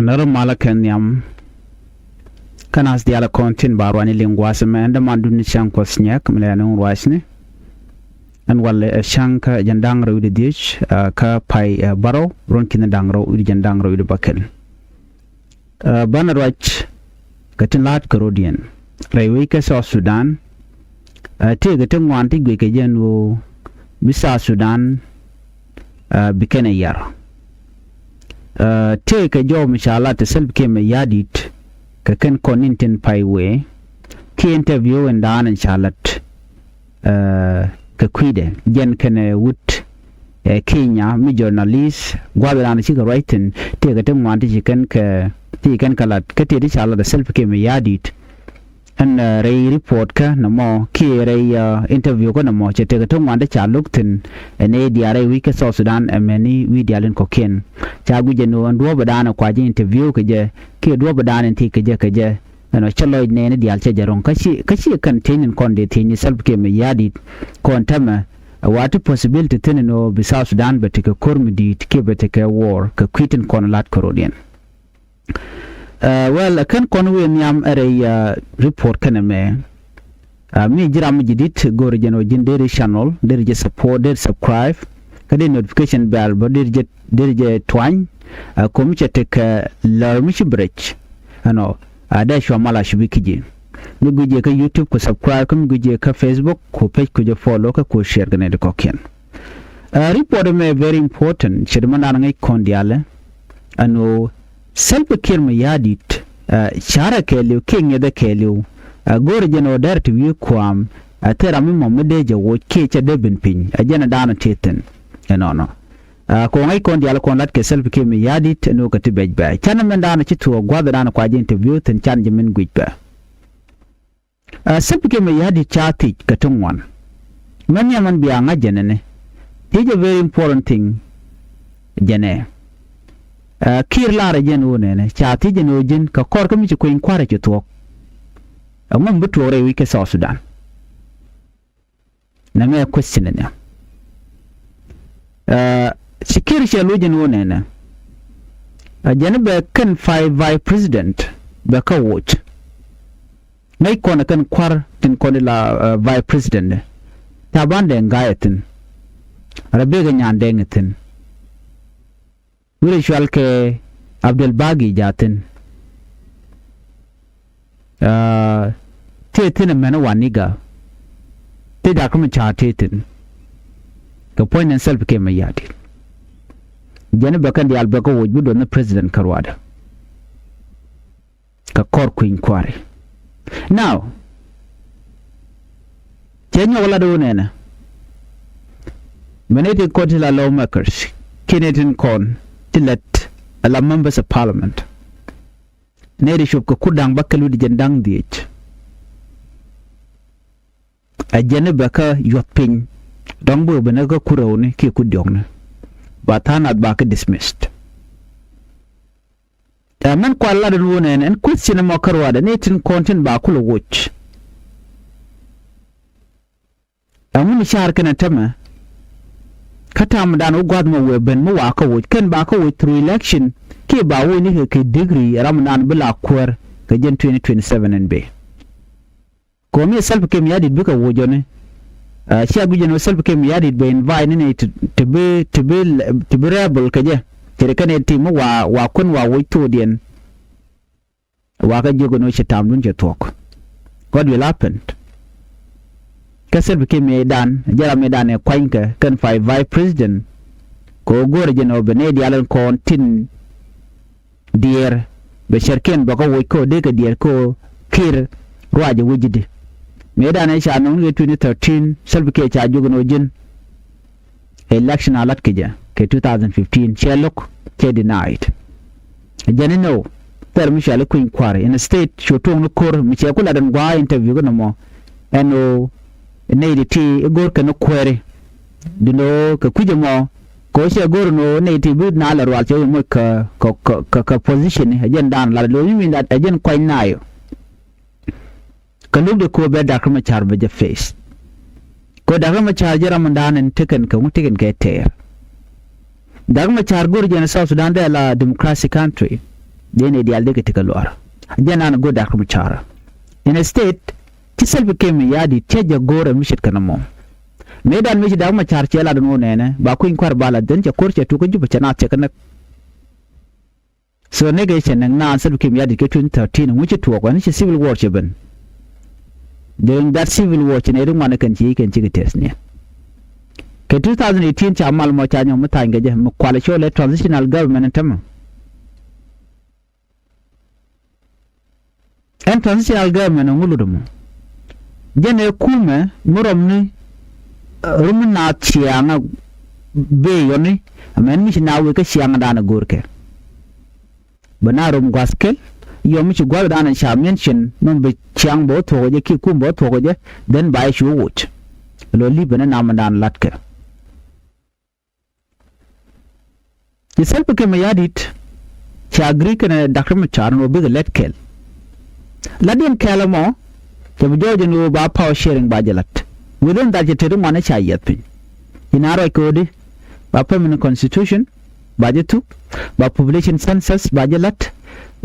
another malakan yam kanas diala kontin barwani lingwas me anda mandun shank was nyak mlanan wasne an wala shanka jandang rawde dich ka pai baro ronkin dangro udi jandang rawde bakel banarwach katin lat karodian raywe ka South Sudan te gatin wanti gwe ke jenu bisa Sudan bikena yar te ka jo mishala te selb ke me yadit ka kan konintin paiwe ki interview and dan inshalat ka kwide jen kana wut Kenya mi journalist gwabran ci ga writing te ga tan wanti ci kan ka ti kan kalat ka te inshallah da selb ke me yadit an ray report ka na mo ki ray interview ko na mo che te to wanda cha luktin ene diare wi ka South Sudan ameni wi dialen ko ken cha guje no ndo badana kwa ji interview ke je ke do badana ti ke je no chalo ne dial che jaron kashi kan tenin konde teni self ke me yadi kon tama what possibility tin no bi South Sudan but ke kormidi ke bet ke war ka kwitin kon lat korodian well kan konwe nyam are report kaname mi jiram jidit gor jeno jindere channel der je support der subscribe kade notification bell bo der je twany kom chete ka larmish bridge ano ada shwa mala shibikije mi guje ka YouTube ko subscribe ko mi guje ka Facebook ko page ko je follow ka ko share gane de koken report me very important chirmana ngai kondiale ano selbe kirma yadit chara kelu kinge da kelu gore jeno dart wi kwam atera mi momede je wo kecha debin pin ajena dana teten enono ko ngai kon dial kon lat ke selbe kirma yadit no ka tibejba chana men dana chitu gwada dana kwa je interview ten chan je min gujba selbe kirma yadit chati katungwan men yaman biya ngajenene is a very important thing jene kir lara jen wonene chati jen ojin ka kor ka mi ko in kware ke to amam buto re wi ke South Sudan na me question ne sikir she lo jen wonene jen be kan vice president be ka watch mai kona kan kwar tin kona la vice president ta bande ngayetin rabe ga nyande ngatin Wilishwal ke Abdul Bagi jatin tetin mena waniga te da kuma cha tetin ka point and self ke mai yadi jani bakan di albaka wajbu don president karwada ka kor queen kware now jenyo wala do nena menete kotila lawmakers kinetin kon tilet ala members of parliament neri shop ko kudang bakalu di jendang diech ajene baka yopin dongbo bena ko kurawni ki kudyongna batana baka dismissed man ko alla do wonen en question mo karwada netin content ba kula watch amun shar kana tama katam dan ugad mo weben mo waka wo ken ba ka wo through election ke ba wo ni ke degree ramnan bla kwar ka jen 2027 en be ko mi self ke mi yadi buka wo jone shi agu jeno self ke mi yadi be invite ni to be rebel ka je tere kan ti mo wa kun wa wo to den wa ka jogo no shi tam dun je tok what will happen kasel ke medan jara medan e kwainka kan vice president ko gore jeno benedi alan kon tin dier be sharken bako wo ko de ka dier ko kir roaje wujide medan e sha non 2013 selbe ke cha jogono jin election alat keja ke 2015 shelok ke denied jani no ter mi shale ko inquiry in a state shotong no kor mi che kula dan gwa interview no mo eno nei ti gor ka no kwere dino ka kuje mo ko she gor no nei ti bud na la wal che mo ka position ajen dan la lo mi dat ajen kwai nayo ka lubde ko be da kuma char be je face ko da kuma char jara mun dan en tiken ka mutiken ke ter da kuma char gor je na South Sudan da la democratic country dene dial de ke luar jana na go dak mu chara in a state ti self ke mi yadi teja gore mishit kana mo medan mishi da ma char chela don ne ba ku in kwar bala den ja korche to ko juba chana che kana so ne ga chen na self ke mi yadi ke 2013 wuce to ko ni civil war che ben during that civil war ne rin wana kan ci test ne ke 2018 cha mal mo cha nyo mutan ga je mu kwala chole transitional government tam en transitional government nguludum jene kuma murom ni rumna chianga be yoni amen mi na we ka chianga dana gorke banarum gaskel yo mi gwa dana sha mention non be chiang bo to je ki kum bo to je den bai shu wuch lo li bana na mandan latke ki selp ke me yadit cha agree kana dakar ma charno be letkel ladin kelamo to jojo no ba power sharing bajalat within that jeteru mana chayat pin inaro kodi ba permanent constitution budget ba population census bajalat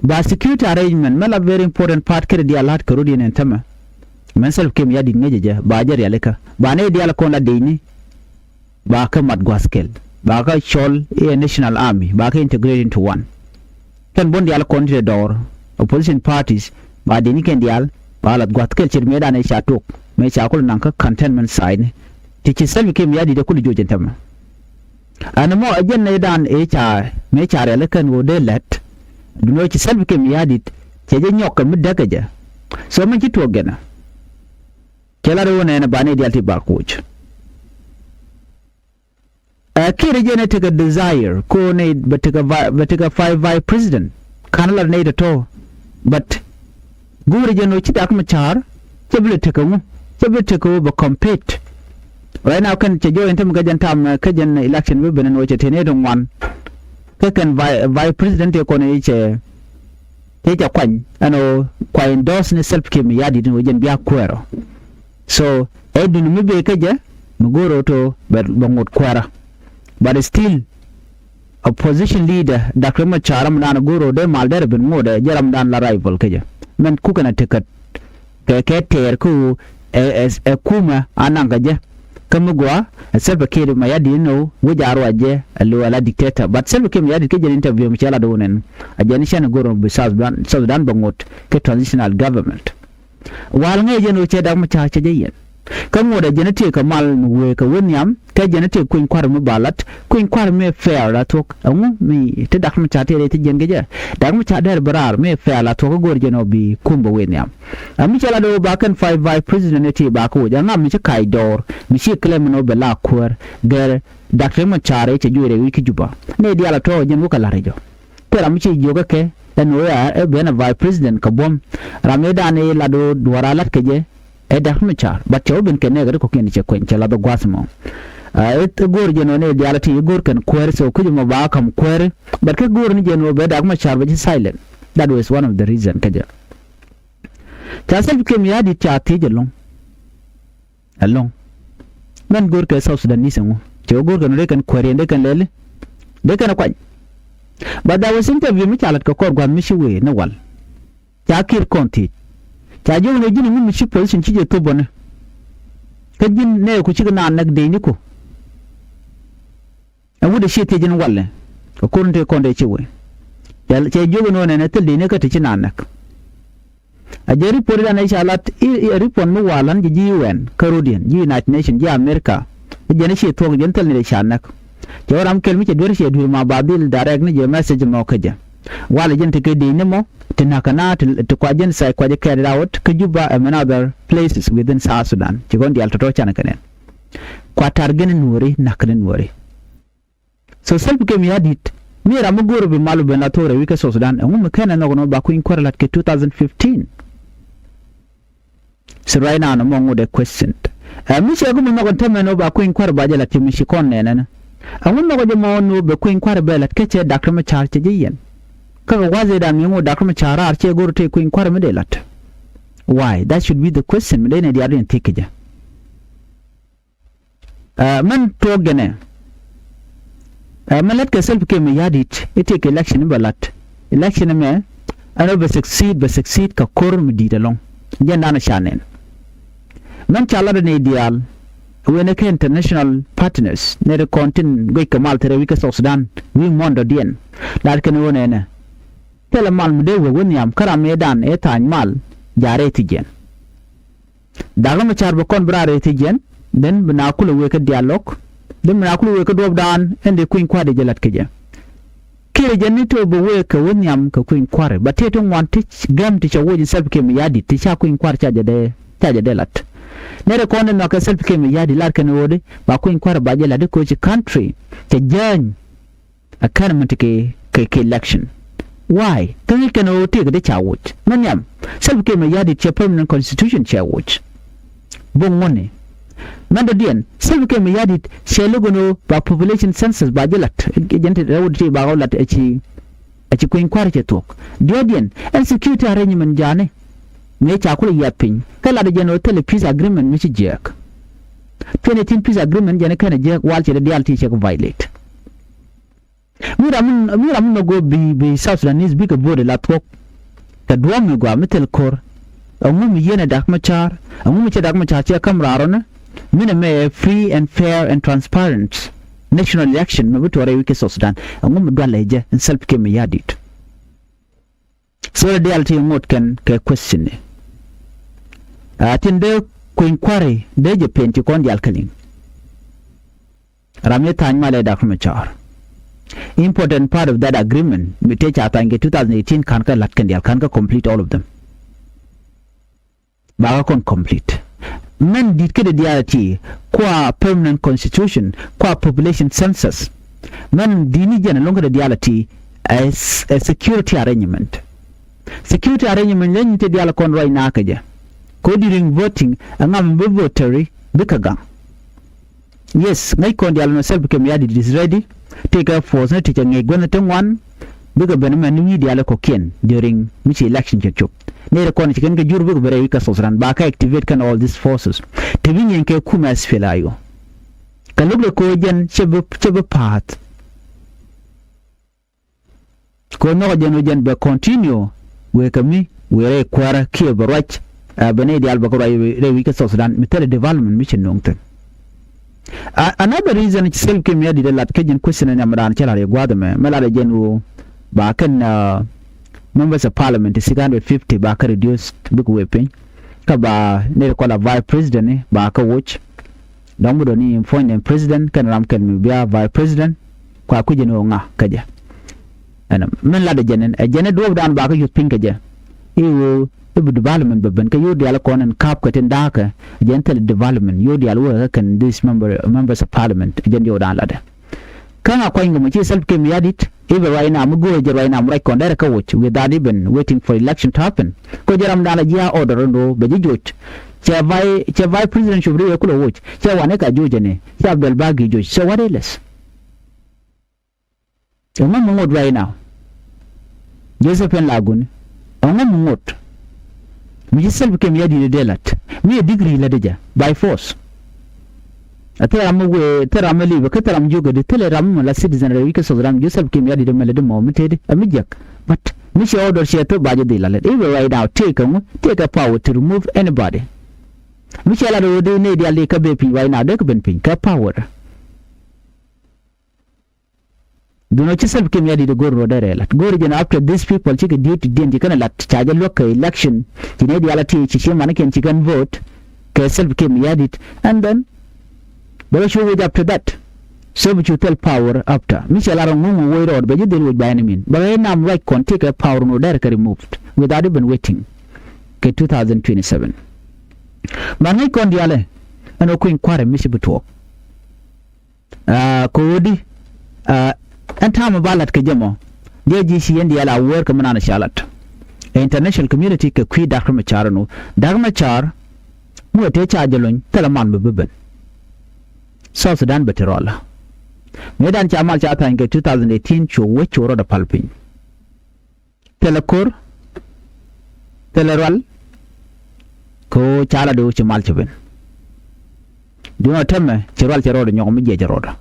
ba security arrangement mala very important part kere dia lat karodi nen tama men self kem yadi ngeje ba jar yaleka ba ne dia la kon la deini ba ka mat gwaskel ba ka chol a national army ba ka integrate into one kan bon dia la kon de door opposition parties ba deni ken dial ba lat gwaskel chir medan e chatok me chakul nan ka containment side ti ci self kem yadi de kulu jojen tama anamo ajen ne dan e cha me chare le kan wo de let duno ci self kem yadi ce je nyok mi daga ja so man ci to gena kela do ne ba ne dialti ba coach kire je ne te ga desire ko ne batega 5 president kanala ne da to but gure je no ci da kuma char cebile te ko ba compete right now kan ce jo entam ga jantam ka jan election be benen woche tene don wan ka kan vice president ko ne ce te ja kwan ano kwa endorse ne self kim yadi din wojen biya kwero so edun mi be ka ja mugoro to bangot kwara but still opposition leader Dr. Macharam dan goro de malder bin ngode jaram dan la rival ka ja men ku kana ticket ke ter ku kuma ananga ja kamugwa self kid mayadi no wujaro aje alwala dictator but self kim yadi ke interview mchala do nen ajani shan goro bi Sudan bangot ke transitional government wal nge jeno che da mcha che yen kamo da jenete kamal we ka wenyam ka jenete kuin kwar mu balat kuin kwar me fair la tok amu mi te dak mcha te jen geje dak mcha der barar me fair la tok gor jeno bi kumbo wenyam ami chala do ba kan 5 president te ba ko ja ngam mi che kai dor mi che klem no bela kwar ger dak mcha re che jure wi ki juba ne dia la to jen ko la rejo pera mi che joga ke Nuer e bena vice president kabom rameda ne la do dwara lat keje e dak mchar but cho ben ken ne ko ken che kwen chala do gwasmo et gor jeno ne dialati gor kan kwer so ku mo ba kam kwer but ke gor ni jeno be dak mchar be silent that was one of the reason keje ta self kem ya di cha ti jelong along men gor ke South Sudan ni sengo cho gor kan re kan kwer de kan lele de kan kwen but there was interview mi chalat ko kor gwan mi shiwe na wal cha kir konti cha jo ne jini mi shi position ci je to bone ka jin ne ku ci na nak de ni ko awu de shi te jin walle ko konte konde ci we yal ce jo no ne tel de ne ka te ci na nak a je report da ne chalat report no walan ji UN Caribbean United Nation ji America je ne shi to gen tel ne sha nak joram kel mi ce dor she dur ma babil direct ni je message mo kaja wala jente ke de nemo tinakana to kwajen sai kwaje carried out ke juba and other places within South Sudan ci gondi alto to chana kanen kwa targen nuri nakren nuri so self ke mi adit mi ra mo goro be malu ben la tore wi ke South Sudan ngum kana no ba ku in korrelat ke 2015 so right now no mo de question mi se gumo no kon temeno ba ku in kor ba jala timi shi kon nena amun no go mo no be kuin kwar belat kece Dr. Machar ce jiyen kaga waze da mi mo Dr. Machar ar ce goro te kuin kwar me delat why that should be the question me ne diarin tikeja man to gene malat ke self ke me yadit ite ke election balat election me ano be succeed ka kor mi di long jenda na shanen man chala de ideal when ke international partners ne de kontin goy kamal tere wika Sudan wi mondo dien lar ken wona na tele mal mu de woni am karam medan e tan mal jare tijen daga ma char ba kon brare tijen den bina kula we ka dialog den bina kula we ka dob dan ende kuin kwade jelat keje kire janito bo we ka woni am ka kuin kware ba te ton wan tich gam ti chawoji self ke mi yadi ti cha kuin kwar cha de lat nere kono no ka self ke mi yadi lar kan wode ba kuin kware ba jela de ko ci country te jan akan mutike ke election why kan ke no te de chawoj manyam self ke mi yadi che permanent constitution chawoj bon woni manda dien self ke mi yadi che logono ba population census ba jelat jente rawdi ba gawlat ci kuin kware che tok dien and security arrangement jane me cha kula yapin kala da jeno tele peace agreement mi ci jek 2018 peace agreement jene kana jek walche da dialti che ko violate miram no go bi South Sudanese bi ko bode la tok ta duam mi go metel kor amu mi yene dak machar amu mi che dak machar che kamraro na mina me free and fair and transparent national election me butore wike South Sudan amu mi dwala je self ke mi yadit so the dialti ngot kan ke question ne atinde ko inquiry de je penti kon dial kalin ramye tan male da kuma char important part of that agreement we take at 2018 kan ka lat kan dial kan ka complete all of them ba kon complete men dit ke de dialti kwa permanent constitution kwa population census men dini jena longa de dialti as a security arrangement len te diala kon roy nakaja ko during voting angam be votary bikaga yes ngai kon diala no self kem yadi is ready take up force na teacher ngai gona tan wan biga benama ni diala ko ken during which election chok ne kon chicken ga jur biga bere wika sosran ba ka activate kan all these forces te binyen ke kuma sfelayo kaluglo ko jen chebe pat ko no jen be continue we kami we re kwara ke barach bane di alba ko re wika Sudan mitere development mission nongten another reason self ke me di lat ke jen question na madan chala re gwada me mala de jenu ba kan members of parliament 650 ba ka reduced big weapon ka ba ne ko la vice president ba ka watch dan mu do ni appoint president kan ram kan mi biya vice president kwa ku jenu nga kaja ana men la de jenen do dan ba ka yut pinka je iwo ibu development babban ka yodi ala konan kap ka tin daka gentle development yodi alwa kan this members of parliament jen yo dan lada kan akwai ngam ci self kem yadit ibe wayna mu go je wayna mu rekon dare ka wuce without even waiting for election to happen ko jaram dala jiya order ndo be joj che vai president shubri ko lo wuce che wane ka joje ne che Abdul Bagi joje so what else Oma mungot right now. Josephine Lagun. Oma mungot. Mijisel became yadi de delat. Me a degree ladeja by force. Ataram we taram live kataram joga de teleram la citizen rewika sodram Joseph became yadi de melody momented a mijak. But Michi order she to baja de lalet. Even right now take a power to remove anybody. Michela do need ya leka bepi right now dek ben pin ka power. Do not yourself came yadi the go rodarelat. Go again after these people take a duty din you can let charge a local election. You need the alati chichi mannequin chicken vote. Self came yadit and then but you wait after that. So but you tell power after. Michelle Aron way road, but you deal with by any mean. But right now I'm right can take a power no directly removed without even waiting. Okay, 2027. Manai kon diale and okay inquire Michibu talk. Kodi and time about that Kajamo. JGC and the ala work manana shalat. International community ka kui Dagmacharano. Dagmachar mu te chargelon teleman beben. South Sudan beterola. Medan chamal chata in 2018 cho which oro da palpin. Telekor Teleral ko chala do chamal chaben. Do not tell me cheral chero nyom je jeroda.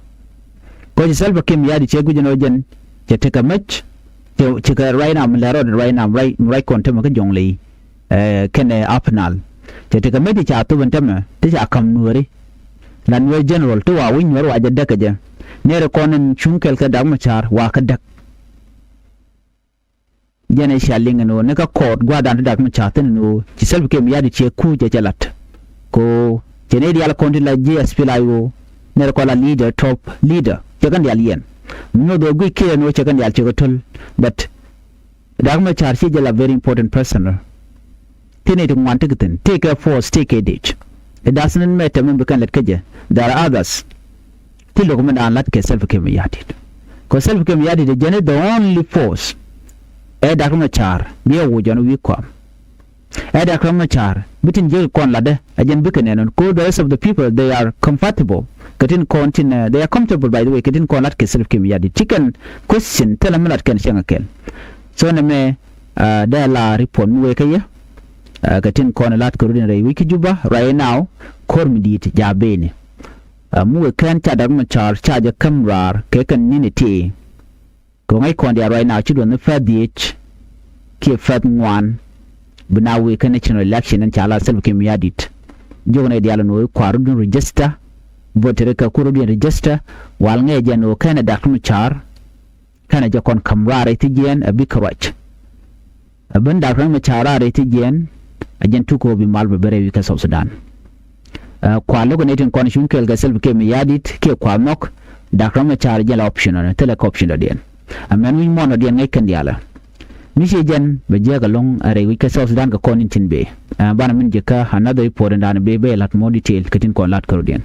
Ko self kim yadi chegu jeno jen je take a match chỉ cái right now mình là right now right còn thêm một cái dòng lì cái này optional chỉ cái mấy thì chả tôi vẫn thêm mà thế chả cầm nuôi đi là nuôi general tôi vào win nuôi aja đắc aja nè rồi con chung cái đào mà char wa cái đắc giờ này xả linh nó cái code qua đàn đào mà char tên nó chỉ self kem ya đi chia khu cho lát ko chỉ này đi al content là GSP lại wo nè rồi con là leader top leader cho cái này liền no do gui kia no cho cái này cho cái but đào mà char chỉ là very important person thế này đừng want to take a force take a ditch. It doesn't matter when we can let kaje. There are others. Till document and let self came yadid. Because self came yadid the only force. Dakuma char, be a wujan we come. Dakuma char, between jail con ladder, again beacon and call the rest of the people they are comfortable. Katin continue, they are comfortable by the way, Katin con let self came yadid. Chicken question, tell them that can sing again. So me there la report me kaya. Katin kona lat kurudin rai wiki juba right now kormi dit jabeni mu kan cha da char charge camera ke kan ninity ko ngai kon dia right now chidon the fadich ke fat ngwan bina we kan national election an chala self ke miadit jogone dia no kwarudin register voter ka kurudin register wal ngai jano kan da char kana ja kon camera rai tijen abikrach abin da kan chara rai tijen ajen tuko bi malbe bere wi ka South Sudan kwa logo netin kon shun kel ga self ke mi yadit ke kwa nok da kram char jela option na tele option da den amen wi mon da ngai kan diala mi se jen be je ga long are wi ka South Sudan ga kon tin be bana min je ka another report da be lat more detail katin kon lat karo den